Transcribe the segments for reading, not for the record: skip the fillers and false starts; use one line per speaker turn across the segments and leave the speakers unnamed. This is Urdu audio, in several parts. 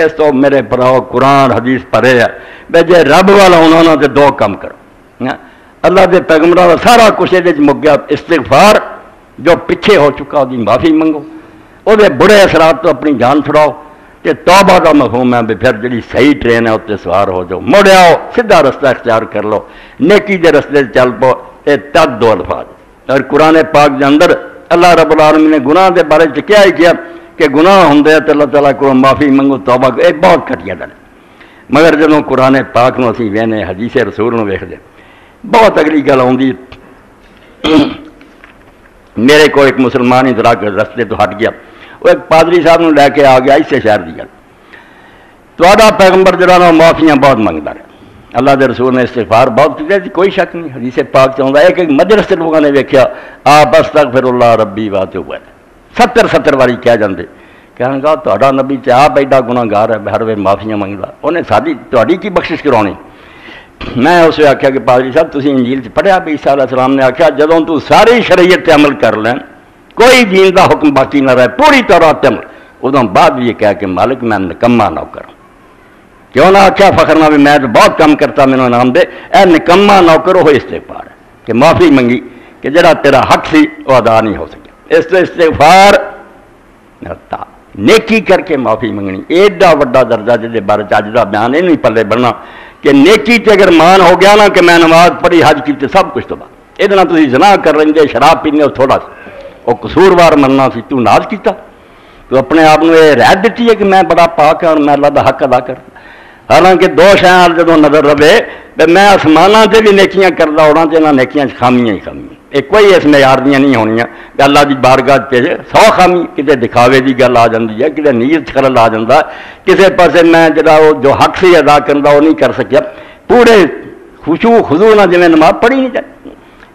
اس تو میرے پراؤ قرآن حدیث پڑھے ہے بے جے رب والا ہونا تو دو کام کرو. اللہ کے پیغمبروں کا سارا کچھ یہ مک گیا. استغفار جو پیچھے ہو چکا وہ معافی منگو، وہ برے اثرات تو اپنی جان چھڑاؤ. کہ توبہ کا مفہوم ہے بھی پھر جی صحیح ٹرین ہے اتنے سوار ہو جاؤ، مڑ آؤ، سیدھا رستہ اختیار کر لو، نیکی کے رستے چل پو. یہ تد دو الفاظ. اور قرآن پاک کے اندر اللہ رب العالمین نے گناہ کے بارے میں کیا ہی کیا کہ گناہ ہوں تو اللہ تعالیٰ کو معافی منگو، توبہ کو. ایک بہت گھٹیا گل. مگر جب قرآن پاک نو اسی وہنے حدیث رسول نو ویکھدے بہت اگلی گل آتی. میرے کو ایک مسلمان ہی ذرا رستے تو ہٹ گیا، وہ ایک پادری صاحب نو لے کے آ گیا اسے شہر کی گل. تہاڈا پیغمبر جڑا نا معافیاں بہت منگتا رہا، اللہ کے رسول نے استغفار بہت کیا، کوئی شک نہیں. حدیث پاک چاہتا ہے ایک مجلس سے لوگوں نے ویکھیا آپ استغفر اللہ ربی واتوب الیہ 70 واری کہہ جاندے. کہنے لگا تہاڈا نبی تے آپ ایڈا گناہگار ہے ہر ویلے معافیاں منگدا، انہیں ساری تہاڈی کی بخشش کرانی. میں اسے آخیا کہ پادری صاحب تسی انجیل چ پڑھیا بھی عیسیٰ علیہ السلام نے آخیا جدوں تو ساری شریعت تے عمل کر لیں کوئی دین دا حکم باقی نہ رہے پوری طرح تے عمل، ادوں بعد بھی یہ کہہ کہ مالک میں نکما نوکر ہوں. کیوں نہ آخیا فخر نہ بھی میں تو بہت کم کرتا مینوں انعام دے. اے نکما نوکر وہ استغفار ہے کہ معافی منگی کہ جڑا تیرا حق سی وہ ادا نہیں ہو سکیا. اس تو استغفار نیکی کر کے معافی منگنی ایڈا وڈا درجہ جہد بارے اج کا بیان یہ نہیں پلے بننا کہ نیکی تے اگر مان ہو گیا نا کہ میں نماز پڑھی حج کی سب کچھ تو بعد یہ تھی زنا کر رہے جے شراب پینے تھوڑا سا وہ قصوروار مننا سی تو ناز کیتا تو اپنے آپ یہ رعایت دیتی ہے کہ میں بڑا پاک ہاں اور میں اللہ کا حق ادا کر. حالانکہ دو شہر جدوں نظر رہے تو میں آسمانوں سے بھی نیکیاں کرتا ہونا تو یہاں نیکیاں خامیاں ہی خامیاں ایک کوئی اس معیار دیا نہیں ہونیاں کہ اللہ کی بارگاہ پیش 100 خامی کسی دکھاوے کی گل آ جاتی ہے کسی نیت خلل آ جاتا کسی پاسے میں جڑا وہ جو حق سی ادا کرتا وہ نہیں کر سکیا پورے خشوع خضوع نہ جویں نماز پڑھی نہیں جائے.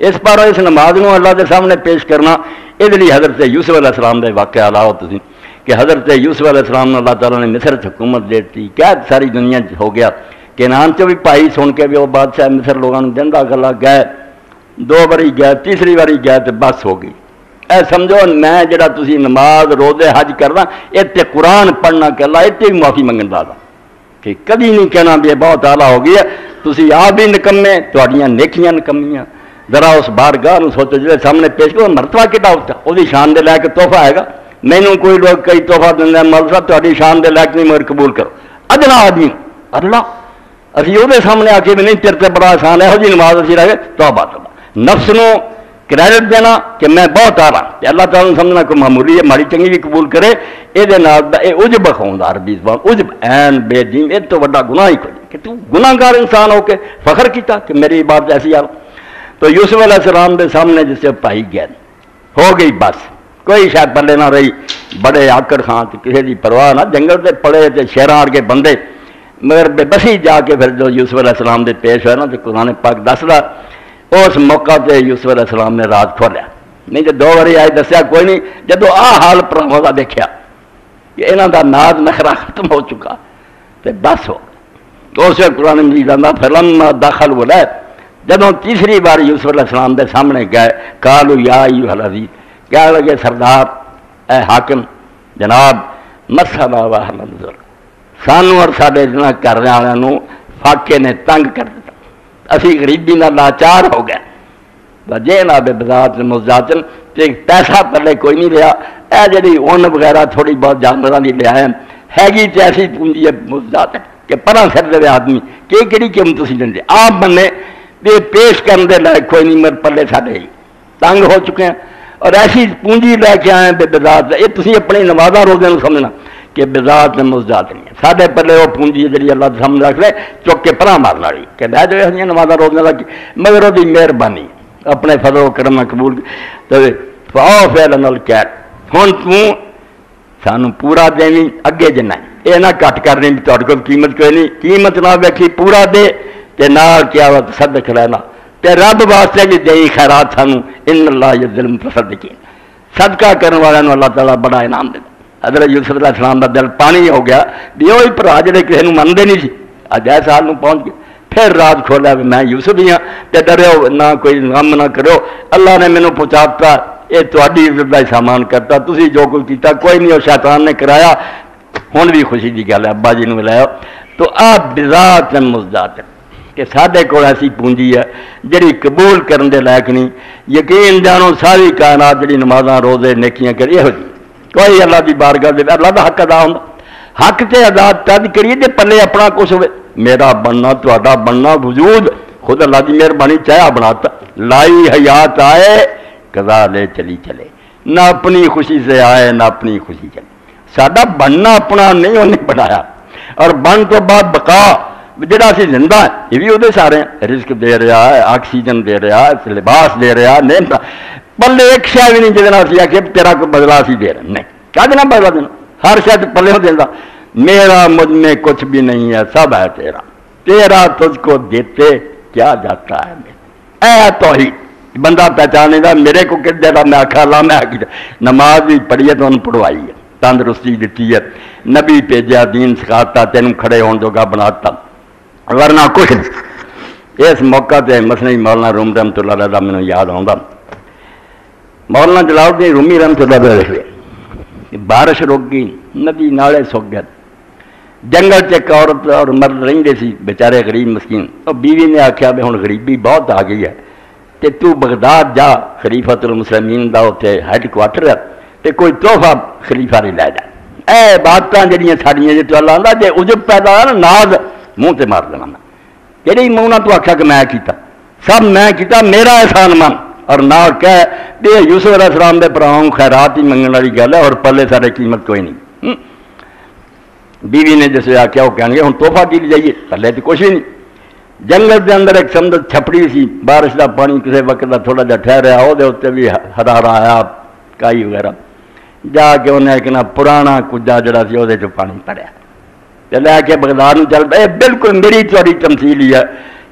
اس پر اس نماز نو اللہ کے سامنے پیش کرنا یہ لیے حضرت یوسف علیہ السلام کے واقعہ لاؤ تھی کہ حضرت یوسف علیہ السلام نے اللہ تعالیٰ نے مصر حکومت دیتی قید ساری دنیا ہو گیا. کینان چ بھی پائی سن کے بھی وہ بادشاہ مصر لوگوں نے دن گلا گئے 2 باری گئے تیسری باری گئے تو بس ہو گئی. اے سمجھو میں جڑا تسی نماز روزے حج کرنا اتنے قرآن پڑھنا کہ اللہ اتنے بھی معافی منگن دا کہ کدی نہیں کہنا بھی بہت اعلیٰ ہو گئی ہے تسی آپ بھی نکمے تہاڈیاں نیکیاں نکمیاں. ذرا اس بارگاہ سوچو جی سامنے پیش کرو مرتبہ کتا ہوتا وہ شان دے لے کے تحفہ آئے گا. مینوں کوئی لوگ کئی تحفہ دیں مول صاحب تہاڈی شان دے لائق نہیں مگر قبول کرو. ادنا آدمی اللہ ابھی وہ سامنے آ کے بھی نہیں تیرے تے بڑا آسان ہے یہو جی نماز اسی رہ گئے توبہ نفس نو کریڈٹ دینا کہ میں بہت آ رہا اللہ تعالیٰ سمجھنا کوئی معمولی ہے ماڑی چنگی بھی قبول کرے یہ عجب کھاؤں عربی زبان عجب این بے دین یہ تو بڑا گناہ ہی کوئی کہ تو گناہ گار انسان ہو کے فخر کیتا کہ میری عبادت ایسی آ. تو یوسف علیہ السلام کے سامنے جس سے پائی گیا ہو گئی بس کوئی شاید پلے نہ رہی بڑے آکڑ خان کسی کی پرواہ نہ جنگل سے پڑے تے شہراں کے بندے مگر بے بسی جا کے پھر جو یوسف علیہ السلام دے پیش ہوئے نا تو قرآن پاک دسدا اس موقع تے یوسف علیہ السلام نے راز کھولیا نہیں تو 2 باری آئے دسیا کوئی نہیں جدو آ حال پراواں دا دیکھیا کہ انہاں دا ناز نخرا ختم ہو چکا تے بس ہو اسے قرآن مجید آندا فلما دخلوا علیہ جدوں تیسری بار یوسف علیہ السلام دے سامنے گئے قالوا یا ایھا العزیز کہنے لگے سردار اے حاکم جناب مرحبا و اہلا الذل سانوں اور ساڈے جنہ کرنے والوں فاقے نے تنگ کر دیتا اسی غریبی نہ لاچار ہو گئے جے نہ بے بذات مزاتن پیسہ پلے کوئی نہیں رہا اے جڑی اون وغیرہ تھوڑی بہت جانوراں دی لے ہے گی تے ایسی پونجی ہے مزات کہ پراں سر دے آدمی کہ کیڑی کیوں تسی دندے آپ بنے یہ پیش کرنے دے لائق کوئی نہیں مر پلے ساڈے ہی تنگ ہو چکے ہیں اور ایسی پونجی لے کے آئے بے بذات یہ تسی اپنی نمازاں روزے نوں سمجھنا کہ بذات مزداد نہیں ہے ساڈے پلے وہ پونجی جی اللہ سامنے رکھ لے چک کے پراں مارن والی کہ لے جو نمازاں روزنے لگی مگر وہ مہربانی اپنے فضل و کرم قبول تو فاؤ فعل الکیت ہن تو سانوں پورا دینی اگے جنا یہ نہ کٹ کرنی بھی تہاڈے کول قیمت کوئی نہیں قیمت نہ ویکھی پورا دے تے نال کیا وقت صدق لینا تے رب واسطے بھی دئی خیرات سانوں ان اللہ یذل المتصدقین صدقہ کرنے والوں اللہ تعالیٰ بڑا انعام دیتا. حضرت یوسف علیہ السلام کا دل پانی ہو گیا بھی وہی بھرا جڑے کسی کو منتے نہیں سی اج ایس حال پہنچ گئے. پھر رات کھولا بھی میں یوسف ہی ہاں تے ڈریو نہ کوئی غم نہ کرو اللہ نے مینوں پہنچاتا یہ تہاڈی عزت کا سامان کرتا تسی جو کچھ کیتا کوئی نہیں وہ شیطان نے کرایا ہن بھی خوشی کی گل ہے ابا جی نے لایا تو آپ بذات مزدات کہ سارے کول ایسی پونجی ہے جڑی قبول کرن دے لائق نہیں. یقین جانو ساری کائنات جڑی نمازاں روزے نیکیاں کری یہ کوئی اللہ دی بارگاہ دے اللہ دا حق ادا ہوندا. حق تے ادا تد کریے تے پلے اپنا کچھ ہوئے. میرا بننا تہاڈا بننا وجود خود اللہ دی مہربانی چاہیا بناتا. لائی حیات آئے قضا لے چلی چلے نہ اپنی خوشی سے آئے نہ اپنی خوشی چلے. ساڈا بننا اپنا نہیں انہیں بنایا اور بن تو بعد بقا جڑا اسی زندہ ہے یہ بھی وہ سارے ہیں. رزق دے رہا ہے آکسیجن دے رہا ہے لباس دے رہا ہے پلے ایک شے بھی نہیں جہاں اسی آخ تیرا کوئی بدلا اسی دے رہے نہیں کیا دینا بدلا دینا ہر شاید پلے ہو دینا. میرا مجھ میں کچھ بھی نہیں ہے سب ہے تیرا تیرا تجھ کو دیتے کیا جاتا ہے اے توحید بندہ پہچانے دا میرے کو کس دے میں آخا لا میں آخی نماز بھی پڑھی ہے تو انہوں پڑھوائی ہے تندرستی دیتی ہے نبی بھیجا دین سکھاتا تینوں کھڑے ہونے جوگا بناتا ورنہ کچھ نہیں. اس موقع تے مسئلہ مولانا روم رحمت اللہ علیہ مجھے یاد آؤں مولانا جلال الدین رومی رحمت اللہ علیہ بارش رک گئی ندی نالے سک گئے جنگل چ ایک عورت اور مرد رہتے سی بیچارے غریب مسکین اور بیوی نے آخیا بھی ہوں غریبی بہت آ گئی ہے کہ تو بغداد جا خلیفۃ المسلمین دا اتنے ہیڈ کوارٹر ہے تو کوئی تحفہ خلیفہ نہیں لے جا. اے باتاں جہاں ساڑیاں جی تو اللہ آتا جی عجب پیدا ہے نا ناز منہ تے مار دینا میں کہڑی منہ نہ تو آخیا کہ میں کیتا سب میں کیتا میرا احسان من اور نہ کہہ دے یوسف علیہ السلام دے پراؤں خیرات ہی منگن والی گل ہے اور پلے سارے قیمت کوئی نہیں. بیوی نے جسے آخیا وہ کہیں گے ہوں تحفہ کی جائیے پلے تو کچھ بھی نہیں. جنگل کے اندر ایک سمندر چھپڑی سی بارش کا پانی کسی وقت کا تھوڑا جہا ٹھہریا وہ اتنے بھی ہرارا آیا کائی وغیرہ جا کے انہیں ایک نا پرانا کجا جڑا سی وہ پانی پڑیا لے کے بغداد میں چل پے. بالکل میری تھوڑی تمثیل ہی ہے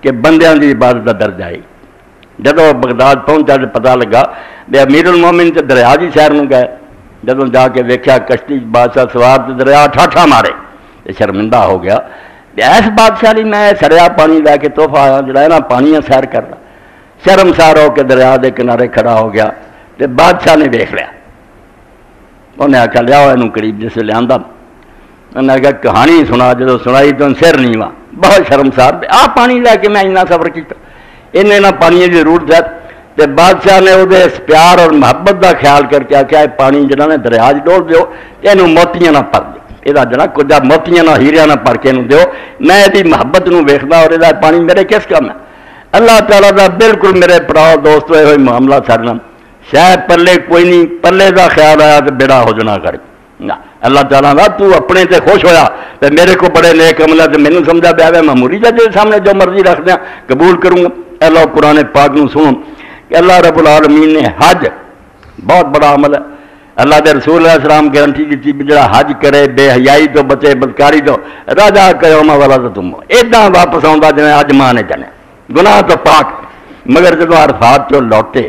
کہ بندیاں کی عبادت کا درجہ آئی. جب بغداد پہنچا تو پتا لگا بے امیر المومن سے دریا کی سیر میں گئے جب جا کے ویکیا کشتی بادشاہ سوار تو دریا ٹھاٹھا مارے شرمندہ ہو گیا. ایس بادشاہ لی میں سریا پانی لے کے تحفہ آیا جڑا ہے نا پانی سیر کر رہا شرمسار ہو کے دریا دے کنارے کھڑا ہو گیا. تو بادشاہ نے دیکھ لیا انہیں آخیا لیا یہ قریب جسے لیا انہیں آخیا کہانی سنا جب سنائی تو سر نہیں وا بہت شرمسار آ پانی لے کے میں اتنا سفر کیا انہیں نہ پانی کی ضرورت ہے. تو بادشاہ نے وہ اس پیار اور محبت کا خیال کر کے آخیا پانی جہاں نے دریا ڈول دیو یہ موتیاں نہ پر دو یہ جنا کچھ موتیاں نہ ہیریا نہ پڑھ کے دیو میں یہ محبت ویکھدا اور یہ پانی میرے کس کام ہے. اللہ تعالیٰ کا بالکل میرے پراؤ دوست ہوئے ہوئے معاملہ سارنا شاید پلے کوئی نہیں پلے کا خیال آیا تو بیڑا ہو جنا کر اللہ تعالیٰ کا تو اپنے تے خوش ہویا تو میرے کو بڑے نیک عمل ہے تو مینوں سمجھا پیا میں معمولی جج سامنے جو مرضی رکھ دیا قبول کروں گا. اللہ قرآن پاک نو سنو کہ اللہ رب العالمین نے حج بہت بڑا عمل ہے. اللہ کے رسول علیہ السلام گارنٹی دیتی بھی جڑا حج کرے بے حیائی تو بچے بدکاری تو راجا قیوم والا تو تم ادا واپس آتا جی اج ماں نے جانے گناہ تو پاک. مگر جب عرفات چو لوٹے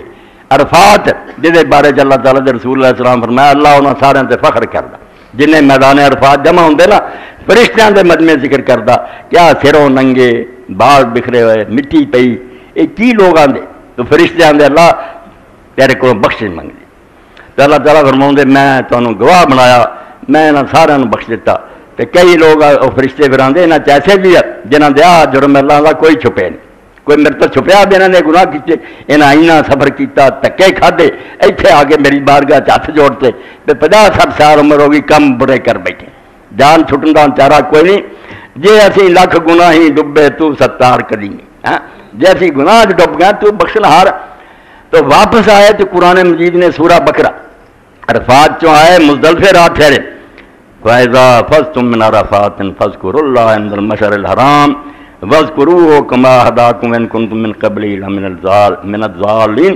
عرفات جہد بارے اللہ تعالیٰ کے رسول علیہ السلام فرمایا اللہ انہوں سارے سے فخر کرتا جنہیں میدان عرفات جمع ہوندے نا فرشتیاں دے مجمع ذکر کرتا کیا سروں ننگے بال بکھرے ہوئے مٹی پئی یہ کی لوگ آتے تو فرشتے آتے اللہ تیرے کو بخش منگتے تو اللہ تعالیٰ فرماؤں میں تمہیں گواہ بنایا میں انہوں سارے بخش دیتا. تو کئی لوگ فرشتے پھر آتے یہاں ایسے بھی ہے جنہوں نے جرم اللہ کا کوئی چھپے نہیں کوئی میرے تو چھپیا بھی انہوں نے گناہ کیتے یہاں اینا سفر کیتا تکے کھادے اتنے آ کے میری بارگاہ ہاتھ جوڑتے تو 50-60 سال عمر ہوگی کم برے کر بیٹھے جان چھٹن کا چارہ کوئی نہیں. جی اسی لکھ گناہ ہی ڈبے تو ستار کری جی اسی گناہ ڈب گئے تو بخشنہار. تو واپس آئے تو قرآن مجید نے سورہ بقرہ عرفات چوں آئے مزدلفے رات ٹھہرے فَإِذَا فَزْتُم مِّنْ عَرَفَاتٍ فَاذْكُرُوا اللَّهَ عِندَ الْمَشْعَرِ الْحَرَامِ وَاذْكُرُوهُ كَمَا هَدَاكُمْ وَإِن كُنتُم مِّن قَبْلِهِ لَمِنَ الضَّالِّينَ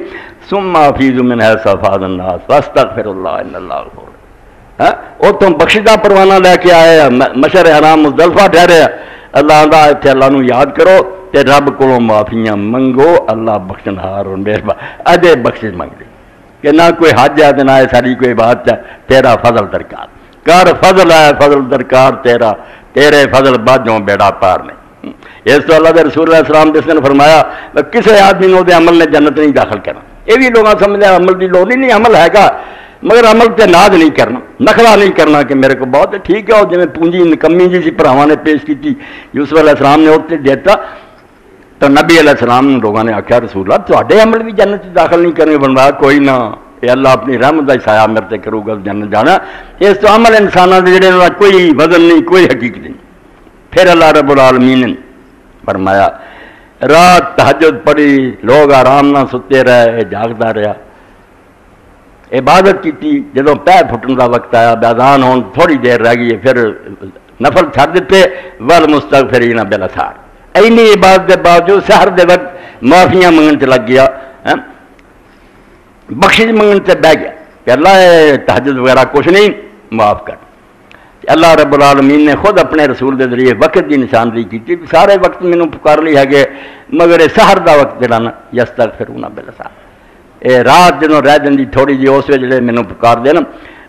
ثُمَّ أَفِيضُوا مِنْ حَيْثُ أَفَاضَ النَّاسُ وَاسْتَغْفِرُوا اللَّهَ إِنَّ اللَّهَ غَفُورٌ رحیم. وہ تم بخشدہ پروانہ لے کے آئے مشعر حرام مزدلفہ ٹھہرے اللہ آندا اتنے اللہ نو یاد کرو تے رب کو معافیاں منگو اللہ بخشنہار اور مہربان اجے بخشش منگتے کہ نہ کوئی حج ہے نہ ساری کوئی بات ہے تیرا فضل درکار کر فضل ہے فضل درکار تیرا تیرے فضل باجوں بیڑا پار نہیں. اس تو اللہ کے رسول علیہ السلام جس نے فرمایا کسی آدمی نے وہ عمل نے جنت نہیں داخل کرنا. یہ بھی لوگ سمجھتے عمل کی لوڑ نہیں عمل ہے گا مگر عمل تے ناز نہیں کرنا نخلا نہیں کرنا کہ میرے کو بہت ٹھیک ہے. اور جی پونجی نکمی جی سی بھراواں نے پیش کی یوسف علیہ السلام نے اتنے دیتا تو نبی علیہ السلام لوگوں نے آخیا رسول اللہ تھوڑے عمل بھی جنت داخل نہیں کرنے بنوا کوئی نہ یہ اللہ اپنی رحمت کا سایہ میرے تے کرو گا جنت جانا. اس تو عمل انسانوں کے جڑے کوئی وزن نہیں کوئی حقیقت نہیں. پھر اللہ رب العالمین نے فرمایا رات تہجد پڑھی لوگ آرام نہ ستے رہے جاگتا رہا عبادت کی جدوں پہ پھٹن کا وقت آیا بیاذان ہون تھوڑی دیر رہ گئی پھر نفل چھڑ دیتے والمستغفرین بالاسحار. اینی عبادت کے باوجود سحر دے وقت معافیاں منگن سے لگ گیا بخشش منگن سے بہ گیا کہ اللہ تہجد وغیرہ کچھ نہیں معاف کر. اللہ رب العالمین نے خود اپنے رسول کے ذریعے وقت کی نشاندہی کی سارے وقت مینوں پکار لی ہے کہ مگر سحر دا وقت جڑا نا یستغفرون بالاسحار اے رات جدوں رہ جاندی تھوڑی جی اس ویلے مینوں پکار دے نا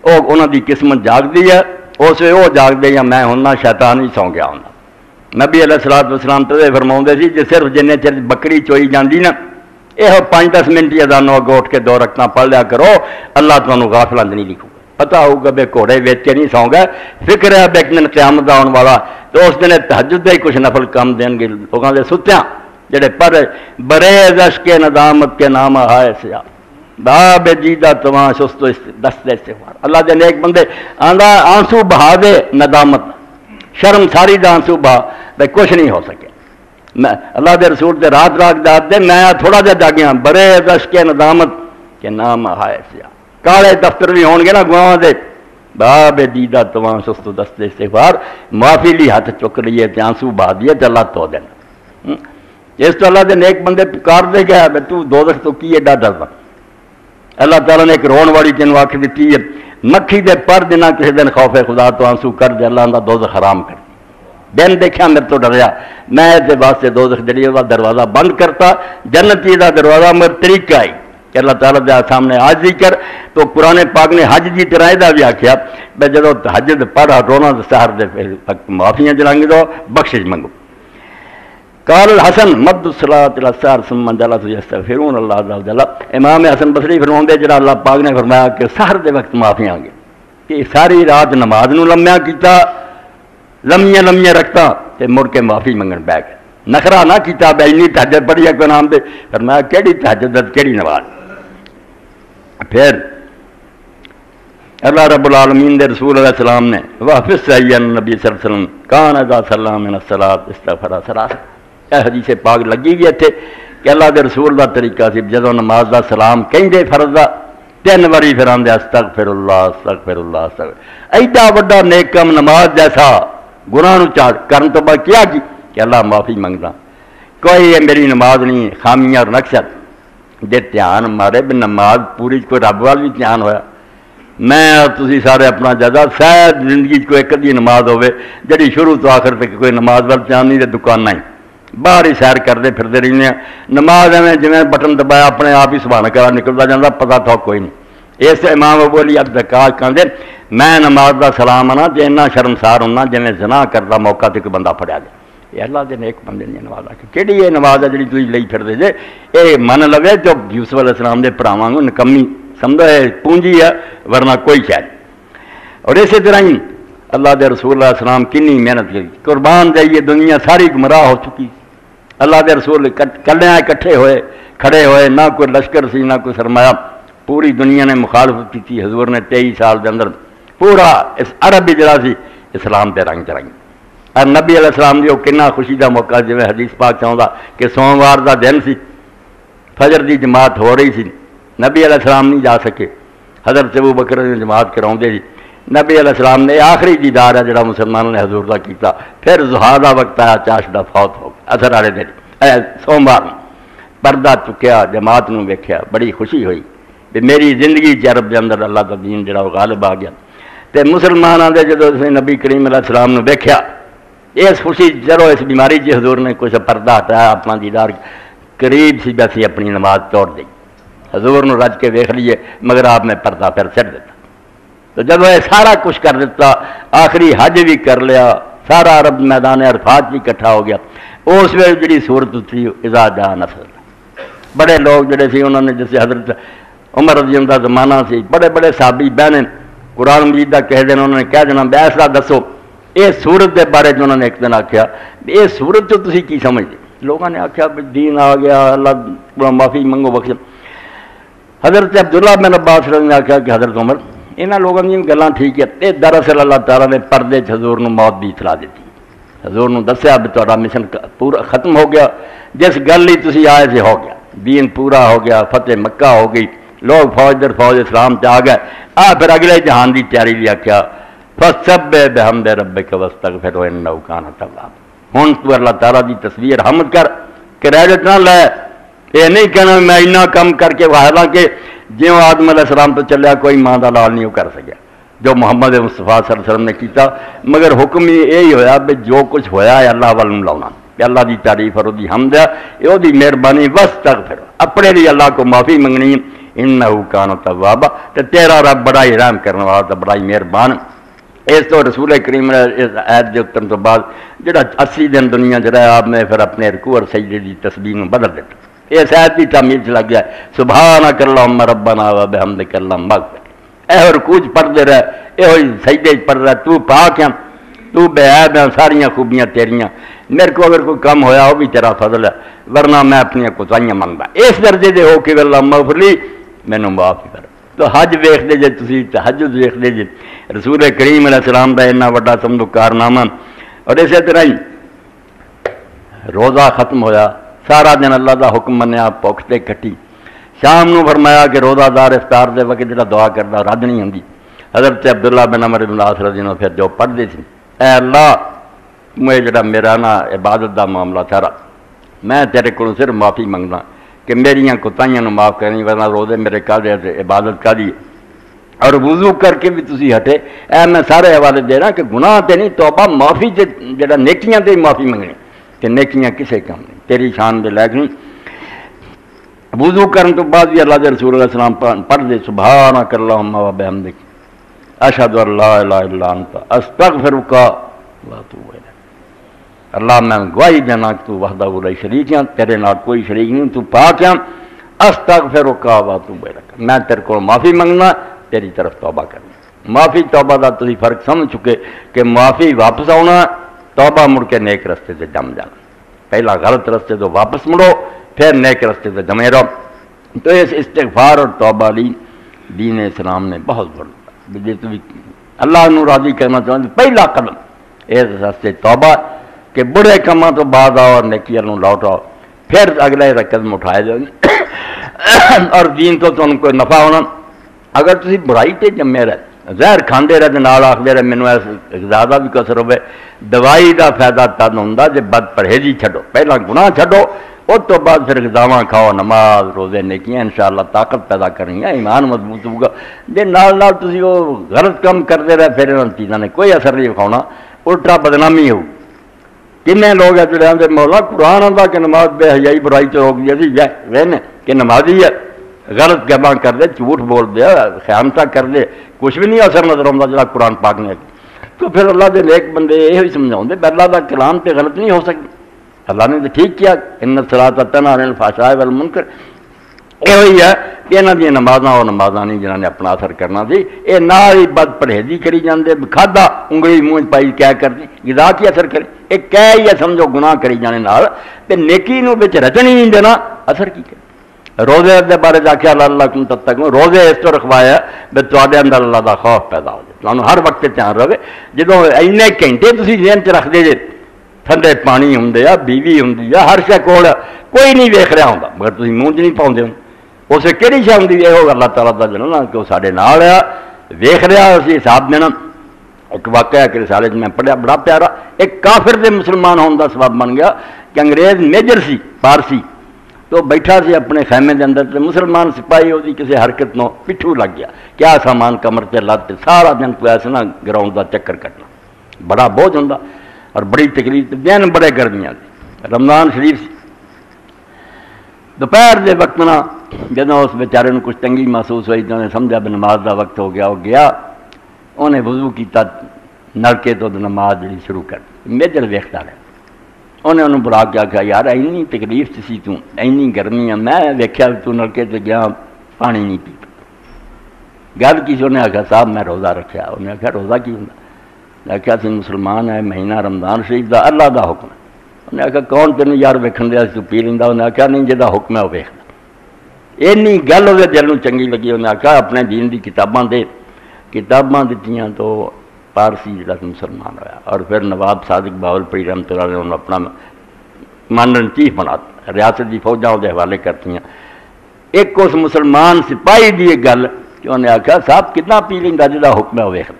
وہ انہاں دی قسمت جاگدی ہے اس ویلے وہ جاگدے یا میں ہونا شیطان ہی سو گیا ہونا. نبی علیہ الصلوۃ والسلام تو فرماؤندے سی جے صرف جننے چر بکری چوئی جاندی نا یہ 5-10 منٹ اذانوں اگوں اٹھ کے 2 رکعتاں پڑھ لیا کرو اللہ تمہیں غافلند نہیں لکھو پتہ ہوگا بے گھوڑے ویچ کے نہیں سو گئے فکر ہے بے ایک دن قیامت آنے والا تو اس دن تہجد ہی کچھ نفل کم دیں گے لوگوں کے ستیاں جڑے پر برے اشک ندامت کے نام آئے سیا باب جیدہ تواں شست دست استغفار. اللہ دے نیک بندے آندا آنسو بہا دے ندامت شرم ساری دا آنسو بہا بھائی کچھ نہیں ہو سکے. میں اللہ دے رسول دے رات رات داد دے میں تھوڑا جا جاگیا برے اشک ندامت کے نام آئے سیا. کالے دفتر بھی ہون گے نا گواہاں دے باب دیدہ تواں شست دست استغفار معافی لی ہاتھ چک لیے تے آنسو بہا دیے تے اللہ تو دینا. اس تو اللہ دے نیک بندے پکار دے گیا بھائی تو دوزخ تو کی ایڈا ڈردا. اللہ تعالیٰ نے ایک رون والی تینوں آخ دیتی ہے مکھی دے پر دینا کسی دن خوف خدا تو آنسو کر دے اللہ دا دوزخ حرام کر دن دیکھا میرے تو ڈریا میں اس واسطے دوزخ جڑی دا دروازہ بند کرتا جنتی دا دروازہ مگر طریقہ آئی کہ اللہ تعالیٰ دے سامنے حج کر. تو قرآن پاک نے حج کی طرح دا بھی آخیا بھائی جدو حج پڑھا رونا سحر دے وقت معافیاں جلانگے دو بخشش منگو. قال الحسن مد الصلاۃ الى السحر ثم جلس يستغفرون اللہ عز وجل. امام حسن بصری فرماتے جڑا اللہ پاک نے فرمایا کہ سحر دے وقت معافیاں گے کہ ساری رات نماز نو لمیا کیتا لمیاں رکھتا تے مڑ کے معافی منگن بہ گئے. نخرا نہ کیتا بے اینی تہجد پڑھی ہے کوئی نام دے فرمایا کیڑی تہجد کیڑی نماز. پھر اللہ رب العالمین دے رسول علیہ السلام نے واپس صحیح نبی صلی اللہ علیہ وسلم کان اذا سلام من الصلاۃ استغفر ثلاث اے حدیث پاک لگی گئی تھے کہ اللہ دے رسول دا طریقہ سی جدوں نماز دا سلام کہندے فرض دا 3 واری پھر آندے استغفر اللہ استغفر اللہ استغفر. ایڈا بڑا نیک کام نماز جیسا گناہ نو کرن تو بعد کیا کی کہ اللہ معافی منگدا کوئی یہ میری نماز نہیں خامیاں اور نقص دے دھیان مارے بھی نماز پوری کوئی رب وال بھی دھیان ہویا. میں تسی سارے اپنا جزا شاید زندگی کوئی ایک ادھی نماز ہوے جڑی شروع تو آخر تک کوئی نماز وال دھیان نہیں تے دکان نہیں باہر ہی سیر کرتے پھرتے رہنے ہیں. نماز ایویں جویں بٹن دبایا اپنے آپ ہی سبحان اللہ نکلتا جاتا پتہ تھا کوئی نہیں. اس امام ابو علی الدکاک کہندے میں نماز دا سلام آنا تے اتنا شرمسار ہونا جویں زنا کردا موقع تے کوئی بندہ پھڑیا جائے. یہ اللہ دے نیک بندے نے نماز آ کے کہڑی یہ نماز ہے جڑی تسی لئی پھردے جے اے من لوے تو یوسف علیہ السلام دے بھراواں نوں نکمی سمجھو ہے پونجی ہے ورنہ کوئی شاید. اور اسی طرح ہی اللہ دے رسول اللہ علیہ السلام کنی محنت کی قربان جائیے دنیا ساری گمراہ ہو چکی. اللہ دے رسول کلیاں اکٹھے ہوئے کھڑے ہوئے نہ کوئی لشکر سی نہ کوئی سرمایہ پوری دنیا نے مخالفت کی تھی. حضور نے 23 سال دے اندر پورا اس عرب بھی جڑا سی اسلام دے رنگ چڑھائی. اور نبی علیہ السلام دی وہ کنا خوشی دا موقع جی حدیث پاک چاہتا کہ سوموار دا دن سی فجر دی جماعت ہو رہی سی نبی علیہ السلام نہیں جا سکے حضرت ابو بکر نے جماعت کراؤں دے جی. نبی علیہ السلام نے آخری دیدار ہے جڑا مسلمانوں نے حضور دا کیتا. پھر ضحیٰ دا وقت آیا چاش دا فوت ہو گیا اثر والے دن سوموار پردہ چکیا جماعت نو ویکھیا بڑی خوشی ہوئی کہ میری زندگی عرب دے اندر اللہ دا دین جڑا غالب آ گیا. تے مسلمانوں دے جدوں نبی کریم علیہ السلام نو ویکھیا اس خوشی چلو اس بیماری جی حضور نے کچھ پردہ ہٹایا اپنا دیدار قریب سی بیسی اپنی نماز توڑ دی. حضور نو رج کے ویکھ لیے مگر آپ نے پردہ پھر چھڈ دیتا. تو جب یہ سارا کچھ کر دیتا آخری حج بھی کر لیا سارا عرب میدان عرفات بھی اکٹھا ہو گیا. اس ویلے جڑی صورت تھی اذا جاء نصر بڑے لوگ جڑے سی انہوں نے جیسے حضرت عمر رضی اللہ زمانہ سی بڑے بڑے صحابی بہنیں قرآن مجید کا کہہ دینا انہوں نے کہہ دینا بیسلا دسو یہ سورت کے بارے انہوں نے ایک دن آخیا یہ سورت جو تھی کی سمجھتے لوگوں نے آخیا دین آ گیا اللہ معافی منگو بخش حضرت عبداللہ بن عباس نے آخیا کہ حضرت عمر یہاں لوگوں کی گلیں ٹھیک ہے یہ دراصل اللہ تعالیٰ نے پردے حضور نو موت کی اطلاع دیتی حضور نو دسیا بھی تھوڑا مشن پورا ختم ہو گیا جس گل ہی تھی آئے سے ہو گیا دین پورا ہو گیا فتح مکہ ہو گئی لوگ فوج در فوج اسلام سے آ گئے پھر اگلے جہان کی تیاری بھی آخیا فسبح بحمد ربک واستغفرہ انہ کان توابا ہوں تو اللہ تعالیٰ کی تصویر حمد کر کریڈٹ نہ لے یہ نہیں کہنا میں اتنا کم کر کے حالانکہ جیوں آدم علیہ السلام تو چلیا کوئی ماں کا لال نہیں کر سکیا جو محمد مصطفیٰ صلی اللہ علیہ وسلم نے کیتا مگر حکم یہی ہویا بھی جو کچھ ہویا ہے اللہ والوں لاؤنا کہ اللہ کی تعریف اور دی حمد ہے یہ مہربانی واستغفر اپنے لیے اللہ کو معافی منگنی انہ کان توابا تو تیرا رب بڑا ہی رحم کرنے والا تو بڑا ہی مہربان اس تو رسول کریم عید کے اترن تو بعد جڑا 80 دن دنیا چ رہا آپ نے پھر اپنے رکوع اور سجدے کی تسبیح میں بدل دیتا اس عید کی تعمیر چ لگ گیا سبحانک اللہم ربنا و بحمدک اللہم اغفر اے رکوع پڑھتے رہے یہ سجدے پڑھ رہا تو پاک ہے تو بے عیب ہے ساریاں خوبیاں تیریاں میرے کو اگر کوئی کم ہویا وہ بھی تیرا فضل ہے ورنہ میں اپنی کوتاہیاں منگتا اس درجے دے ہو کہ اللہم اغفر لی مینوں معاف کر تو حج ویکھتے جے تسی تہجد ویکھتے جے رسول کریم علیہ السلام کا اتنا بڑا سمجھو کارنامہ اور اسی طرح ہی روزہ ختم ہویا سارا دن اللہ کا حکم منیا بھوک تے کٹی شام نو فرمایا کہ روزہ دار افطار دے وقت جڑا دعا کرتا رد نہیں ہوندی حضرت عبداللہ بن عمر بن العاص رضی اللہ عنہ پھر جو پڑھتے تھے اے اللہ میں جڑا میرا نا عبادت دا معاملہ سارا میں تیرے کو صرف معافی منگنا کہ میریاں کوتاہیاں معاف کرنی ورنہ روزے میرے کالے عبادت کا دی اور وضو کر کے بھی تسی ہٹے اے میں سارے حوالے دے رہا کہ گناہ تے نہیں توبہ معافی تے جڑا نیکیاں تے معافی منگنی کہ نیکیاں کسے کم نہیں تیری شان دے لائق نہیں وضو کرن تو بعد بھی اللہ دے رسول علیہ السلام پڑھ دے سبحانک اللہم و بحمدک اشہد ان لا الہ الا انت استغفرک و اتوب الیک اللہ میں گواہی دینا کہ تو وحدہ لا شریک ہے تیرے نال کوئی شریک نہیں تو پاک ہے استغفرک و اتوب الیک میں تیرے کو معافی منگنا تیری طرف توبہ کرنا معافی توبہ دا تسی فرق سمجھ چکے کہ معافی واپس آنا توبہ مڑ کے نیک رستے سے جم جانا پہلا غلط رستے تو واپس مڑو پھر نیک رستے سے جمے رہو تو اس استغفار اور توبہ لی دین اسلام نے بہت بڑا جی تو اللہ نو راضی کرنا چاہتے پہلا قدم اس راستے توبہ کہ برے کاموں تو بعد آؤ اور نیکی نو لوٹ آؤ پھر اگلے قدم اٹھائے جاؤ اور دین تو تمہیں کوئی نفع ہونا اگر تسی برائی تے جمے رہے زہر کھاندے رہے نال آخدے رہے مینوں زیادہ بھی کسر ہوئے دوائی دا فائدہ تد ہوندا جے بد پرہیزی چھڈو پہلا گناہ چھڈو اس تو بعد پھر غذاواں کھاؤ نماز روزے نیکیاں انشاءاللہ طاقت پیدا کرنی ہے ایمان مضبوط ہوگا جے نال نال تسی وہ غلط کام کرتے رہے پھر انہاں چیزاں نے کوئی اثر نہیں دکھاؤنا الٹا بدنامی ہو کنے لوگ ہے جڑے آندے مولا قرآن آندا کہ نماز بے حیائی برائی تو روک دی وین کہ نمازی ہے غلط گواں کر دے جھوٹ بول دے خیانتہ کر دے کچھ بھی نہیں اثر نظر آتا جڑا قرآن پاک نے تو پھر اللہ دے نیک بندے یہ سمجھاؤں دے اللہ دا کلام تے غلط نہیں ہو سکتی اللہ نے تو ٹھیک کیا ان الصلاۃ تنہی عن الفحشاء والمنکر یہ ہوئی ہے کہ یہاں دیا نمازاں اور نمازاں نہیں جنہوں نے اپنا اثر کرنا سی یہ نال ہی بد پرہیزی کری جاندے کھادا انگلی منہ پائی کیا کرتی غذا کی اثر کرے یہ کہہ ہی ہے سمجھو گناہ کری جانے نال تے نیکی نو وچ رچن ہی نہیں دینا اثر کی کرے روزے دے بارے آخیا اللہ کم تب تک روزے اس طور رکھوایا بھی تے اندر اللہ کا خوف پیدا ہو جائے تمہیں ہر وقت دھیان رہے جدو اینے گھنٹے تھی ذہن چ رکھتے جے ٹھنڈے پانی ہوں بیوی ہوں ہر شے کول کوئی نہیں ویخ رہا ہوں مگر تھی منہ چ نہیں پاؤں اسے کہڑی شے ہوں یہ اللہ تعالیٰ کا جننا کہ وہ سارے نال آ ویخ رہا اسی حساب دینا ایک واقعہ کہ رسالے میں پڑھیا بڑا پیارا ایک کافر دے مسلمان ہونے کا سبب بن گیا کہ انگریز میجر سی پارسی تو بیٹھا سی اپنے خیمے کے اندر مسلمان سپاہی وہ کسی حرکت نو پٹھو لگ گیا کیا سامان کمر سے لد سارا دن کوئی ایسا نا گراؤنڈ کا چکر کٹنا بڑا بوجھ ہوں اور بڑی تکلیف دن بڑے گرمیاں رمضان شریف دوپہر کے وقت نا جدو اس بیچارے کو کچھ تنگی محسوس ہوئی تو انہیں سمجھا بھی نماز کا وقت ہو گیا وہ گیا انہیں وضو کیتا نلکے تو نماز جی شروع کر میجر ویکھتا رہا انہیں انہوں بلا کے آخیا یار اینی تکلیف سی تو، اینی گرمی ہے، میں ویکھیا تو نلکے سے گیا پانی نہیں پی گل کی انہیں آخیا صاحب میں روزہ رکھا. انہیں آخیا روزہ کی ہوں؟ میں آخیا سی مسلمان ہے, مہینہ رمضان شریف دا اللہ دا حکم ہے. انہیں آخیا کون تینوں یار ویکھن دیا تو پی لینا؟ انہیں آخیا نہیں جہاں حکم ہے وہ ویکھنا. اینی گل وہ دل میں چنگی لگی. انہیں آخیا اپنے دین دی کتاباں دے, کتاباں دتیاں تو پارسی جڑا مسلمان ہوا. اور پھر نواب صادق باولپوری رحمۃ اللہ نے انہوں اپنا مانن چیف بنا, ریاست کی فوجاں دے حوالے کرتی ہیں. ایک اس مسلمان سپاہی دی ایک گل کہ انہیں آخیا صاحب کتنا پی لینا جہاں حکم ہے وہ ویکھنا.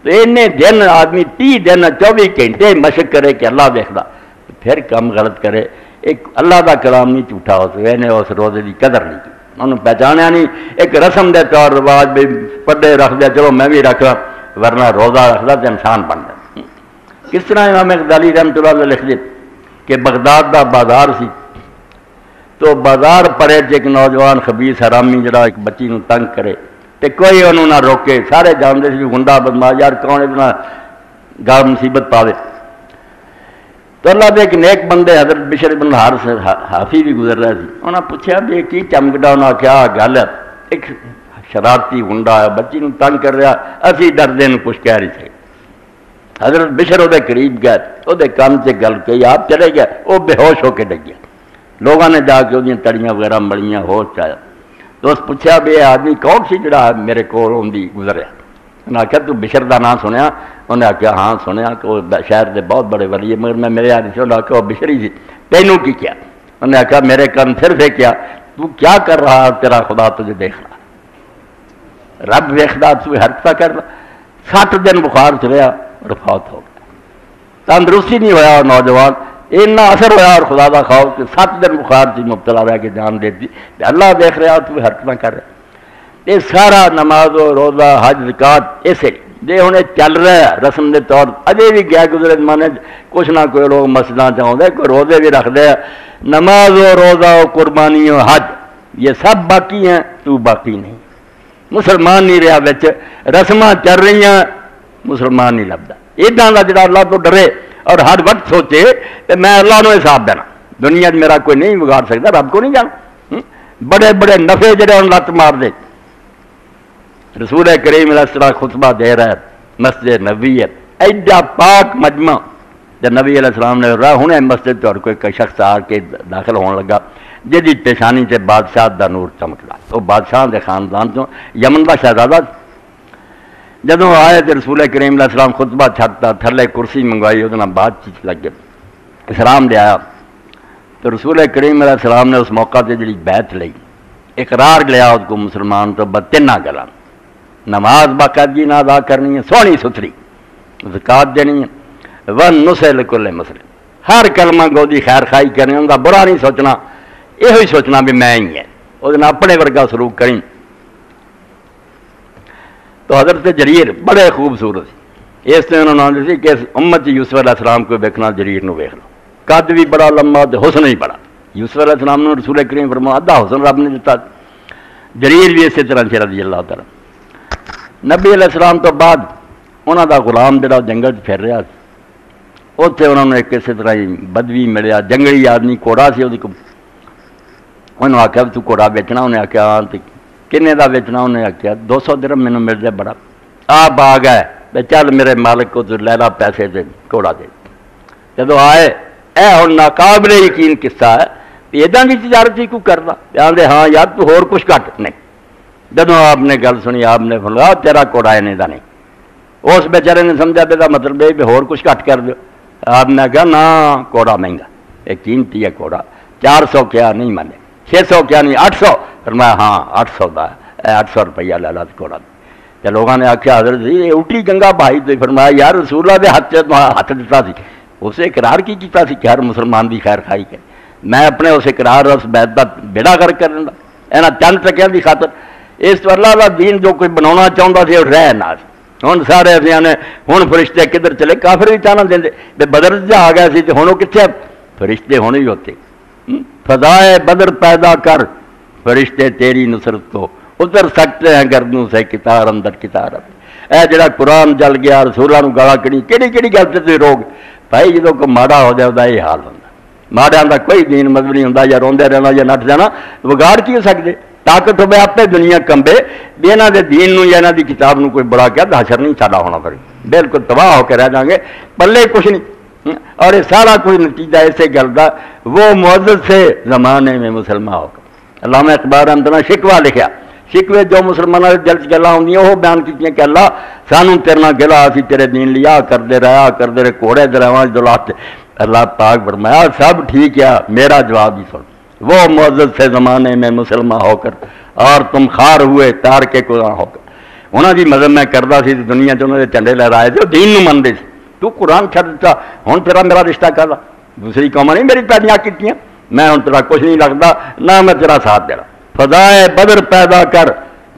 تو اینے دن آدمی 30 دن 24 گھنٹے مشق کرے کہ اللہ دیکھتا, پھر کم غلط کرے. ایک اللہ دا کلام نہیں جھوٹا ہو سکے. انہیں اس روزے کی قدر نہیں کی, انہوں پہچانیا نہیں. ایک رسم دے طور رواج بھی پردے رکھ دیا, چلو میں بھی رکھا, ورنہ روزہ رکھتا تو انسان بن جائے. کس طرح امام غزالی رحمۃ اللہ علیہ لکھ دے کہ بغداد دا بازار سی, تو بازار پڑے ایک نوجوان خبیث حرامی جڑا ایک بچی نو تنگ کرے تے کوئی انہوں نہ روکے. سارے جانتے سی گنڈا بدماش یار کون اتنا گال مصیبت پاوے. تو اللہ دے ایک نیک بندے حضرت بشر بن الحارث حافی بھی گزر رہے تھے. انہوں نے پوچھا بھی کی چمکڑا؟ انہوں نے کیا گل ہے, ایک شرارتی گنڈا ہے بچی نو تنگ کر رہا, اسی ڈردے نو کچھ کہہ رہی تھے. حضرت بشر وہ قریب گئے, وہ کان سے گل کہی, آپ چلے گئے, وہ بے ہوش ہو کے ڈگ گیا. لوگوں نے جا کے وہ تڑیاں وغیرہ مڑیاں ہوش آیا. تو اس پوچھا بھی یہ آدمی کون سی جڑا میرے کو گزریا؟ انہیں آخیا تو بشر کا نام سنیا؟ انہیں آخیا ہاں سنیا کہ وہ شہر کے بہت بڑے ولی ہے, مگر میں میرے آدمی سے انہیں آخیا وہ بشر ہی سی. تینوں کی کیا؟ انہیں آخیا میرے کن صرف ہے کیا تو کیا کر رہا, تیرا خدا تجھے دیکھ رہا, رب ویکھدا تو حرکت کر رہا. 60 دن بخار چلیا اور فوت ہو گیا. تندرستی نہیں ہوا نوجوان, اتنا اثر ہوا اور خدا دا خوف کہ 7 دن بخار سے مبتلا رہ کے جان دے دی. اللہ دیکھ رہا تو حرکت نہ کر رہا. یہ سارا نماز و روزہ حج زکات ایسے جی ہوں چل رہا ہے رسم کے طور. اجے بھی گیا گزرے زمانے کچھ نہ کوئی لوگ مسجداں چاہتے, کوئی روزے بھی رکھتے ہیں. نماز و روزہ و قربانی و حج یہ سب باقی ہیں, تو باقی نہیں. مسلمان نہیں رہا, بچ رسماں چل رہی ہیں, مسلمان نہیں لبدا. ادا کا جڑا اللہ تو ڈرے اور ہر وقت سوچے کہ میں اللہ نو حساب دینا, دنیا میرا کوئی نہیں بگاڑ سکتا, رب کو نہیں جانا. بڑے بڑے نفے جڑے ہوں لت مار دے. رسول کریم علیہ السلام خطبہ دے رہا ہے مسجد نبوی ہے, ایڈا پاک مجمع. جب نبی علیہ السلام نے رہا ہوں مسجد اور کوئی شخص آ کے داخل ہونے لگا جی پیشانی سے بادشاہ دا نور چمکتا. وہ بادشاہ کے خاندان چوں یمن کا شہزادہ. جدوں آئے تو رسول کریم علیہ السلام خطبہ چھٹتا, تھلے کرسی منگوائی, وہ بات چیت لگ گئے, اسلام لے آیا. تو رسول کریم علیہ السلام نے اس موقع سے جی بیعت لئی, اقرار لیا اس کو مسلمان تو تین گلا, نماز باقاعدگی نہ ادا کرنی ہے, سونی ستھری زکات دینی ہے, ون نسل کل مسلم, ہر کلمہ گو دی خیر خائی کرنی, ان کا برا نہیں سوچنا, یہ سوچنا بھی میں ہی ہے, وہ اپنے ورگا سلوک کریں. تو حضرت جریر بڑے خوبصورت, اس طرح انہوں نے کہ امت یوسف علیہ السلام کو ویکھنا جریر نو ویکھ لو, قد بھی بڑا لمبا تو حسن بھی بڑا. یوسف علیہ السلام نے رسول کریم فرمایا ادھا حسن رب نے دیتا, جریر بھی اسی طرح سے رضی اللہ تعالیٰ. نبی علیہ السلام تو بعد انہوں دا غلام جڑا جنگل پھر رہا, اتنے انہوں نے کسی طرح بدوی ملیا, جنگلی آدمی, کوڑا سی انہوں آخیا تو کوڑا بیچنا؟ انہیں آخیا ہاں. کنے دا بیچنا؟ انہیں آخیا 200 درہم مینوں مل جائے بڑا. آپ آ گئے چل میرے مالک کو تو لے لا پیسے دے, کوڑا دے. جدو آئے اے ہوں ناقابل یقین قصہ ہے, ادا کی تجارت ہی کو کرتا, آدھے ہاں یار تو ہور کچھ گھٹ نہیں. جدو آپ نے گل سنی آپ نے فرمایا تیرا کوڑا انہیں دا نہیں. اس بیچارے نے سمجھا بھی مطلب ہے بھی ہور کچھ گھٹ کر دو. آپ نے کہا نا کوڑا مہنگا, ایک قیمتی ہے کوڑا, 400 کیا نہیں مانے, 600 کیا نہیں 800. فرمایا ہاں 800 دا, 800 روپیہ لے لا کوڑا. تو لوگوں نے آخیا حضرت جی اٹھی گنگا بھائی. تو فرمایا یار رسول اللہ دے ہاتھ دیتا سی, اسے اقرار کی کیتا سی کہ ہر مسلمان دی خیر خائی کرے. میں اپنے اس اقرار اس بیعت دا بیڑا کر دیندا اینا چند ٹکیاں دی خاطر. اس تو اللہ دا دین جو کوئی بنانا چاہتا سی وہ رہ نہ. ہوں سارے افیاں نے ہوں فرشتے کدھر چلے, کافر بھی چاہنا دیں بے بدر جا آ گیا سی تو ہوں وہ کتنے فرشتے ہونے ہی ہوتے. فضائے بدر پیدا کر فرشتے تیری نصرت کو اتر سکتے ہیں گردوں سے کتار اندر کتار. اے جڑا قرآن جل گیا رسولوں کو گالا کڑی کہڑی گل سے روگ بھائی جدو کوئی ماڑا ہو جائے وہ یہ حال ہوتا. ماڑیاں کا کوئی دین مذہب نہیں ہوتا, یا روندے رہنا یا نٹ جانا, بگاڑ کی ہو سکتے. طاقت ہوے آپ دنیا کمبے بھی یہاں کے دین نو یا یہاں کی کتاب نو کوئی بڑا کیا تو حشر نہیں ساڈا ہونا پڑے، بالکل تباہ ہو کے رہ جائیں گے، پلے کچھ نہیں۔ اور یہ سارا کچھ نتیجہ اسے گل کا وہ معزز سے زمانے میں مسلمان ہو کر۔ علامہ اقبال رحمۃ اللہ شکوہ لکھا، شکوے جو مسلمانوں کے دل چ گلاں ہوندیاں وہ بیان کی کہ اللہ سانوں تیرے نال گلا، اسی تیرے دین لیا کرتے رہے کوڑے دراواں دلات۔ اللہ پاک فرمایا سب ٹھیک ہے، میرا جواب ہی سن، وہ معزز سے زمانے میں مسلمان ہو کر اور تم خار ہوئے تار کے قرآن ہو کر۔ انہوں کی مذہب میں کرتا سی دنیا چ انہوں نے جھنڈے لہرائے تھے، دین نو منتے سی، تو قرآن چھڈ دیتا، ہن تیرا میرا رشتہ کر لا، دوسری قوماں نہیں میری پیڑیاں کیتیاں، میں ہن تیرا کچھ نہیں لگتا، نہ میں تیرا ساتھ دینا۔ فضائے بدر پیدا کر،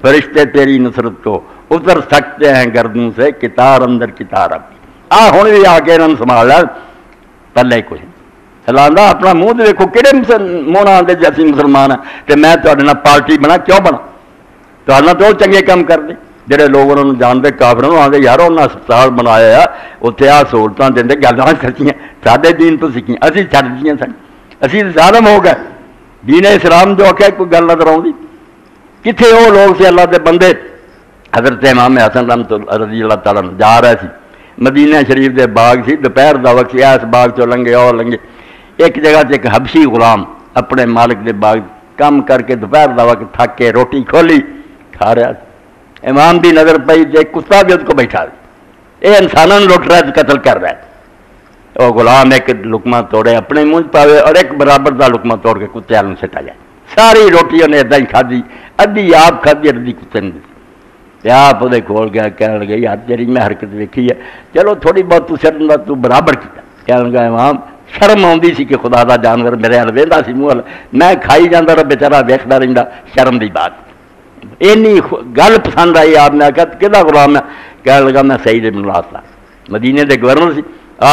فرشتے تیری نصرت کو اتر سکتے ہیں گردوں سے، کتار اندر کتار اب ہن بھی آ کے انہوں سنبھال لیا، پلے کچھ نہیں۔ سلاندا اپنا منہ دیکھو کہڑے منہ آتے جی اسی مسلمان ہیں تو میں تھوڑے پارٹی بنا کیوں بنا، تو تو چنگے کام کرتے جہے لوگ انہوں جانتے کافروں آتے یار انہیں ہسپتال بنایا اتنے آ سہولتیں دیں گلیں سچیاں سارے دین تو سیکھیں اسی چھڈ دیاں سن، اسی ظالم ہو گئے۔ دین اسلام جو آخیا کوئی گل نظر آؤں کتنے وہ لوگ سے اللہ کے بندے۔ حضرت امام حسن رحمۃ رضی اللہ تعالیٰ جا رہے سی مدینہ شریف دے باغ سی، دوپہر دا وقت سی، اس باغ چو لنگے اور لنگے، ایک جگہ سے ایک حبشی غلام اپنے مالک دے باغ کام کر کے دوپہر دا وقت تھک کے روٹی کھولی کھا رہا، امام بھی نظر پئی تو ایک کتا بھی اس کو بیٹھا، یہ انسانوں لٹ رہا ہے، قتل کر رہا ہے۔ وہ غلام ایک لقمہ توڑے اپنے منہ پاوے اور ایک برابر دا لقمہ توڑ کے کتے والوں سٹا جائے، ساری روٹی انہیں ادا ہی کھادی، ادھی آپ کھادی ادھی کتے نے دی، آپ وہ کھول گیا کہنے لگے یار تیری میں حرکت ویکھی ہے، چلو تھوڑی بہت سٹن تو برابر کیا، کہنے لگا امام شرم آتی سی کہ خدا دا جانور میرے ہل وہدا سی منہ، میں کھائی جانا رہا بیچارہ ویکھدا رہندا، شرم دی بات۔ اینی گل پسند آئی، آپ نے آخیا کہدا غلام ہے، کہنے لگا میں سعید بن العاص، مدینے دے گورنر سی،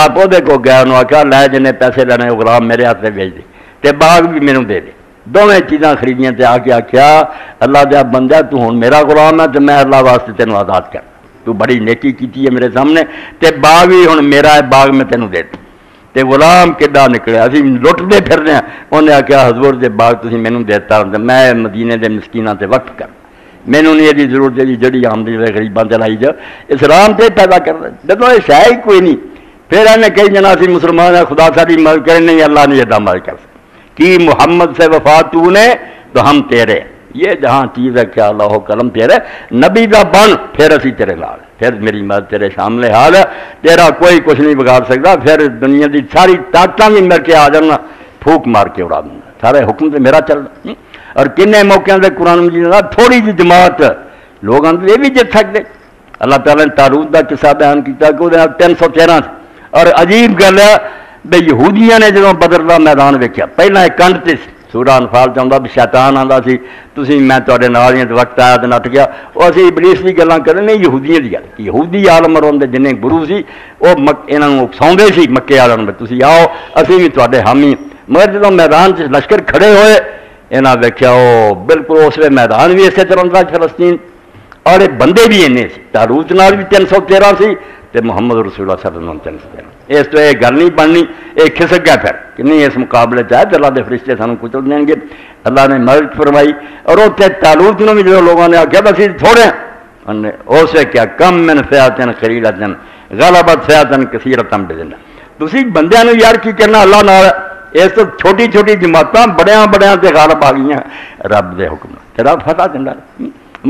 آپ وہ کو گیا انہوں آخیا لے جن پیسے لینے وہ غلام میرے ہاتھ سے بھیج دے تے باغ بھی میرے دے دے، دونوں چیزاں خریدیاں تے آ کے آخیا اللہ دیا بندہ تو ہوں میرا غلام ہے تو میں اللہ واسطے تینوں آزاد کر، تو بڑی نیکی کی ہے میرے سامنے، تے باغ بھی ہوں میرا ہے، باغ میں تینوں دے دوں۔ تے غلام کدا نکلے اسی لٹتے پھرنے ہیں، انہیں آخیا حضور دے باغ تسی مینوں دیتا میں مدینے دے مسکیناں تے وقف کر، مینوں نہیں یہ ضرورت ہے جڑی آمدنی غریباں تے لائی جا، اسلام تے پیدا کر دے، جدوں یہ شے ہی کوئی نہیں، پھر انہیں کئی جنا سی مسلمان ہیں خدا ساری مدد کرے، نہیں اللہ نے یہ مدد کر سکتی، کی محمد سے وفا تو نے تو ہم تیرے، یہ جہاں چیز ہے کیا اللہ قلم تیرے نبی دا بن، پھر اسی تیرے نال، پھر میری مدد تیرے سامنے حال ہے، تیرا کوئی کچھ نہیں بگاڑ سکتا، پھر دنیا دی ساری طاقتاں بھی مل کے آ جانا پھوک مار کے اڑا دوں، سارے حکم سے میرا چل رہا۔ اور کنے موقعوں سے قرآن مجید تھوڑی جی جماعت لوگ آتے یہ بھی جت سکتے، اللہ تعالیٰ نے طالوت کا قصہ بیان کیا کہ وہ 313 اور عجیب گل ہے بے یہودیاں نے جدوں بدر دا میدان ویکھیا پہلا ایک کنڈ تے سورہ انفال چاہتا بھی شیطان آتا سی تسی میں تواڈے نال ہی وقت آیا تو نٹ گیا، وہ اسی ابلیس کی گلاں کریں نہیں یہودیاں دی گل، یہودی عالم مرون دے جنہیں گرو سی وہ انہاں نوں اکساؤندے سی مکے والوں میں تسی آؤ اسی بھی تواڈے حامی، مگر جدوں میدان چ لشکر کھڑے ہوئے انہاں ویکھیا وہ بالکل اس ویلے میدان بھی اسے طرح دا فلسطین اور بندے بھی اینے سی، طالوت نال بھی 313 سی تے محمد رسول اللہ صلی اللہ علیہ وسلم 313، اس تو یہ گل نہیں بننی، یہ کھسک گیا پھر کہ نہیں اس مقابلے چاہے تو اللہ کے فرشتے سانوں کچل دیں گے، اللہ نے مدد فرمائی، اور اتنے طالوت نے بھی جو لوگوں نے آخیا بس تھوڑے ہیں اسے کیا کم من فیاتن قلیلۃ غلبت فیاتن کثیرۃ باذن اللہ، تسی بندیاں نوں یار کی کرنا اللہ نال، اس تو چھوٹی چھوٹی جماعتاں بڑیاں بڑیاں تے غالب آ گئی رب دے حکم تیرا فتح دیندا،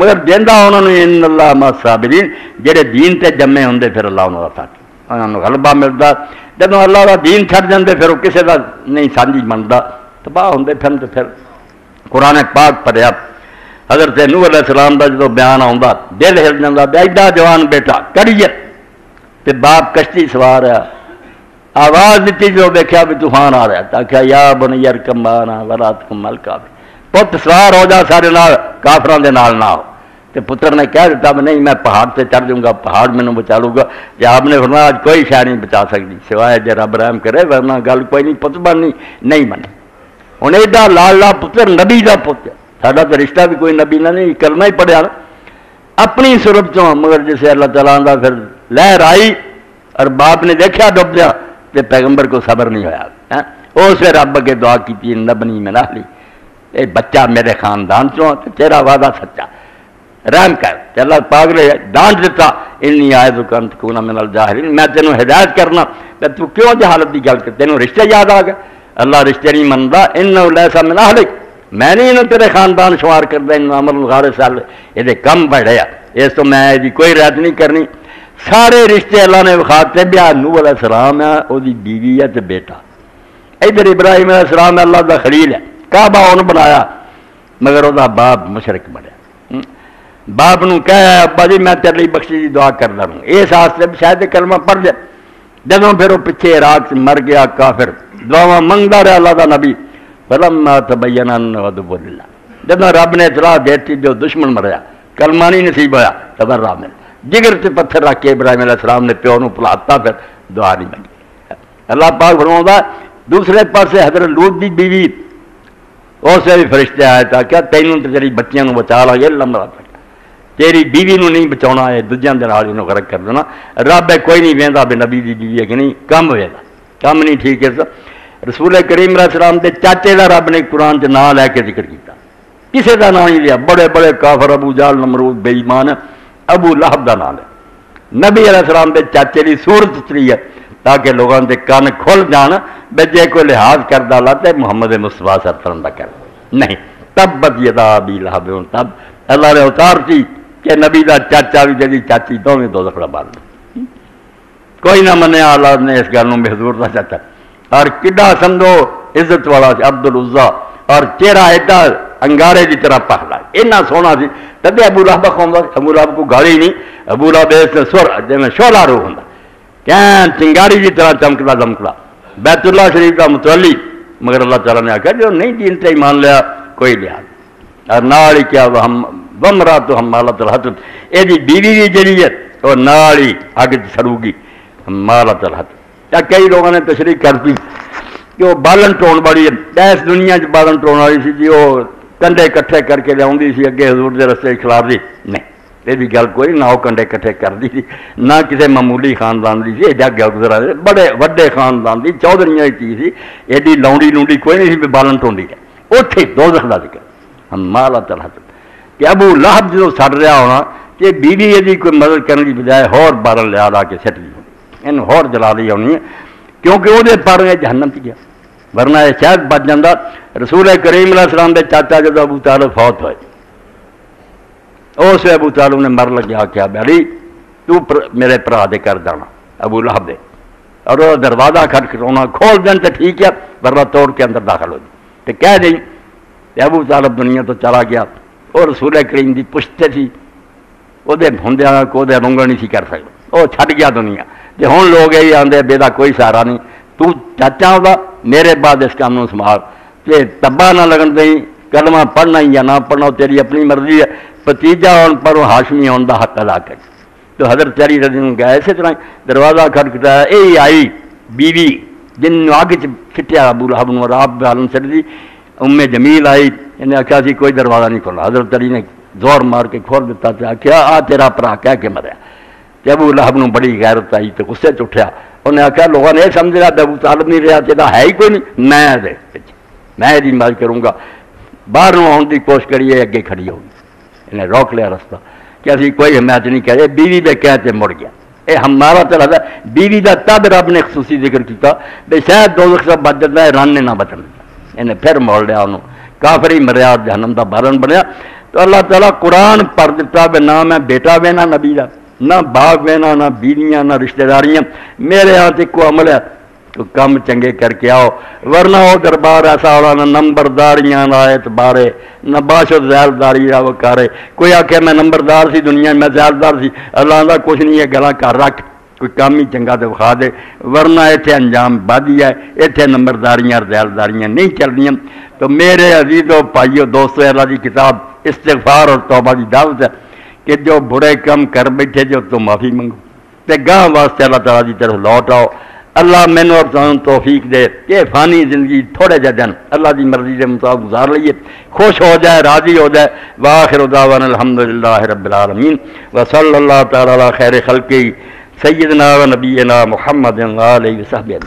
مگر دیندہ انہوں نے ان اللہ مع الصابرین جڑے دین تے جمے ہوندے پھر اللہ انہوں کا انہوں نے غلبہ ملتا، جب اللہ کا دین چھڑ جاندے پھر وہ کسی کا نہیں سانجھی بنتا، تباہ ہوندے پھر تو پھر قرآن پاک پڑھیا حضرت نوح علیہ السلام کا جدو بیان آتا دل ہل جاتا، ایڈا جوان بیٹا کڑیت تے باپ کشتی سوار ہے، آواز دیتی جو دیکھا بھی طوفان آ رہا ہے، آخیا یا بنی ارکب معنا ولا تکن مع الکافرین، پت سوار ہو جا سارے نال کافراں دے نال نہ ہو، تے پتر نے کہہ دیتا نہیں میں پہاڑ سے چڑھ جاؤں گا، پہاڑ مینوں بچا لوں گا، جی آپ نے فرمایا آج کوئی شے نہیں بچا سکتی سوائے جے رب رحم کرے، ورنہ گل کوئی نہیں، پت بننی نہیں بنی۔ ہوں ایڈا لاڈلا پتر نبی دا پتر، ساڈا تو رشتہ بھی کوئی نبی نہ نہیں، کلمہ ہی پڑھیا نا اپنی صورت چوں، مگر جسے اللہ تعالیٰ دا پھر لہر آئی اور باپ نے دیکھا ڈبدیا تے پیغمبر کو صبر نہیں ہویا، اس سے رب اگے دعا کی نبنی من اہلی، اے بچہ میرے خاندان چوں تیرا وعدہ سچا، رحم کر۔ تے اللہ پاک نے ڈانٹ دیتا، انی اعوذک ان تکون من الجاہلین، میں تینوں ہدایت کرنا، تو کیوں جہالت دی گل کر، تینوں رشتے یاد آ گئے؟ اللہ رشتے نہیں منتا، انہ لیس من اہلک، میں نہیں انہوں تیرے خاندان شمار کرتا، انہوں عمل غار سال یہ کم بڑھے، اس تو میں دی کوئی رعایت نہیں کرنی۔ سارے رشتے اللہ نے وکھاتے، بیا نوح علیہ السلام ہے، وہ دی بیوی ہے تے بیٹا، ادھر ابراہیم علیہ السلام اللہ دا خلیل ہے، کعبہ انہوں بنایا، مگر وہ دا باپ مشرک بنیا۔ باپ نو کہا ابا جی میں تیرے لیے بخشش دی دعا کردا ہوں، اس واسطے شاید کلمہ پڑھ دے، جدوں پھر وہ پیچھے عراق سے مر گیا کافر، دعا منگدا رہا اللہ دا نبی، فلما تبین انہ عدو للہ، جدوں رب نے اطلاع دیتی جو دشمن مریا، کلمہ نہیں نصیب ہویا، تبرہ میں جگر سے پتھر رکھ کے ابراہیم علیہ السلام نے پیو نو پلاتا، پھر دعا نہیں منگی۔ اللہ پاک فرماؤں دوسرے پاسے حضرت لوط دی بیوی، اسے بھی فرشتے آئے تھا کیا تینوں تو تیری بچیاں نو بچا لا، یہ لمبا تک تیری بیوی نو نہیں بچاؤنا ہے، دوجیاں دے نال انہوں غرق کر دینا۔ رب کوئی نہیں ویندا بے نبی دی بیوی ہے کہ نہیں، کم ویندا، کم نہیں ٹھیک ہے۔ رسول کریم علیہ السلام دے چاچے دا رب نے قرآن چ نام لے کے ذکر کیتا، کسے دا نام نہیں لیا، بڑے بڑے کافر ابو جہل نمرود بے ایمان، ابو لہب دا نام ہے، نبی علیہ السلام دے چاچے دی صورت چلی ہے تاکہ لوگوں دے کان کھل جان، بے جے کوئی لحاظ کردہ اللہ تے محمد مصطفیٰ صلی اللہ علیہ وسلم دا کر نہیں، تبت یدا ابی لہب، تب اللہ نے اتار تھی کہ نبی دا چاچا بھی جدی چاچی دونوں دوزخ دا بال، کوئی نہ منیا اللہ نے اس گل میں حضور دا چاچا، اور کڈا سمجھو عزت والا سی عبد العزا، اور چہرہ ایڈا انگارے دی طرح پہلا، اتنا سونا سی، تدے ابو لہب کھوندا، ابو لہب کو گالی نہیں، ابو لہب اس سر جویں شعلہ روح ہوندا، کہیں چنگاری دی طرح چمکدا دمکدا، بیت اللہ شریف کا متولی، مگر اللہ تعالیٰ نے آخیا جو نہیں دین تے ایمان لیا کوئی لحاظ، اور نال ہی کیا ہم ومرات حمالۃ الحطب، یہ بیوی بھی جڑی ہے وہ نال ہی اگ سڑو گی، حمالۃ الحطب۔ کئی لوگوں نے تشریح کر دی کہ وہ بالن ٹون والی ہے، اس دنیا چ بالن ٹون والی سی جی، وہ کنڈے کٹھے کر کے لیا سی اگے حضور دے رستے خلاف دی، نہیں یہ بھی گل کوئی نہ، وہ کنڈے کٹھے کرتی تھی، نہ کسی معمولی خاندان کی سی، ایڈا گیا گزرا بڑے وڈے خاندان کی چودھریاں کی سی، ایڈی لونڈی لونڈی کوئی نہیں سی بالن ٹونڈی ہے، اتنے دوزخ دا ذکر حمالۃ الحطب کہ ابو لہب جدوں سڑ رہا ہونا کہ بیوی یہ کوئی مدد کرنے کی بجائے ہور بارن لیا لا کے سٹ دی ہونی، انہوں ہور جلا دی ہونی ہے، کیونکہ وہ پر جہنم ت گیا، ورنہ یہ شاید بچ جاتا۔ رسول کریم علیہ السلام دے چاچا جدو ابو طالب فوت ہوئے، اس ابو طالب نے مر لگیا کیا بھائی تو میرے برا دے کر جانا ابو لہب دے، اور وہ دروازہ کھٹکھٹانا کھول دین تو ٹھیک ہے، ورنہ توڑ کے اندر داخل ہو جائے تو کہہ دیں ابو طالب دنیا تو چلا گیا، اور رسول کریم دی پشتے تھی، وہ ہندیا کو رونگا نہیں سی کر سکتا، وہ چھڈ گیا دنیا، تے ہوں لوگ یہی آدھے بے دا کوئی سہارا نہیں، تو چاچا ہوگا میرے بعد اس کام نو سنبھال، کہ تباہ نہ لگن دیں، کلمہ پڑھنا یا نہ پڑھنا تیری اپنی مرضی ہے، بتیجا ہون پر ہاشمی ہون دا حق ادا کر۔ تو حضرت علی رضی اللہ عنہ گئے اسی طرح دروازہ کھٹکھٹایا، یہی آئی بیوی جن اگ چٹیا ابو لہب نو، آپ عالم چڑھ دی، ام جمیل آئی، انہیں آخیا سی کوئی دروازہ نہیں کھولا، حضرت علی نے زور مار کے کھول دیتا، آخیا آ تیرا برا کہہ کے مریا، کہ ابو لہب نو بڑی غیرت آئی تو غصے چٹھیا، انہیں آخیا لوگوں نے یہ سمجھ رہا ابو طالب نہیں رہا، چاہتا ہے ہی کوئی نہیں، میں یہ مدد کروں گا، باہر آن کی کوشش کریے، اگے کھڑی ہوگی، انہیں روک لیا رستہ کہ ابھی کوئی حمایت نہیں کرے، بیوی دے کہتے مڑ گیا، یہ ہمارا طرح ہے بیوی دا تب رب نے خصوصی ذکر کیتا بے شاید دوزخ سے بچ جاتا ہے، رن نے نہ بچن دیا، انہیں پھر موڑ لیا انہوں، کافر ہی مریا، جہنم دا بارن بنیا۔ تو اللہ تعالیٰ قرآن پڑھ دیتا بے نہ میں بیٹا وینا نبی دا، نہ باپ وینا، نہ بیویاں، نہ رشتہ داریاں، میرے ہاتھ کو عمل ہے تو کم چنگے کر کے آؤ، ورنہ وہ دربار ایسا ہونا نہ نمبرداریاں نہ اعتبارے، نہ باشد زیلداری کا وکارے، کوئی آخر میں نمبردار سی دنیا میں زیلدار سی، اللہ کا کچھ نہیں ہے، گلا کر رکھ، کوئی کام ہی چنگا تو وکھا دے، ورنہ اتنے انجام بادی ہے، اتنے نمبرداریاں اور زیلداریاں نہیں چلنیاں۔ تو میرے عزیزو بھائیو دوستو، اللہ کی کتاب استغفار اور توبہ کی دعوت ہے کہ جو برے کام کر بیٹھے جو تو معافی منگو، تے گاہ واسطے اللہ تعالیٰ کی طرف لوٹ آؤ۔ اللہ مینوں اور تانوں توفیق دے کہ فانی زندگی تھوڑے جا دن اللہ کی مرضی کے مطابق گزار لئیے، خوش ہو جائے، راضی ہو جائے۔ وآخر دعوانا الحمدللہ رب العالمین، وصلی اللہ تعالی علی خیر خلقہ سیدنا و نبینا محمد و آلہ وصحبہ۔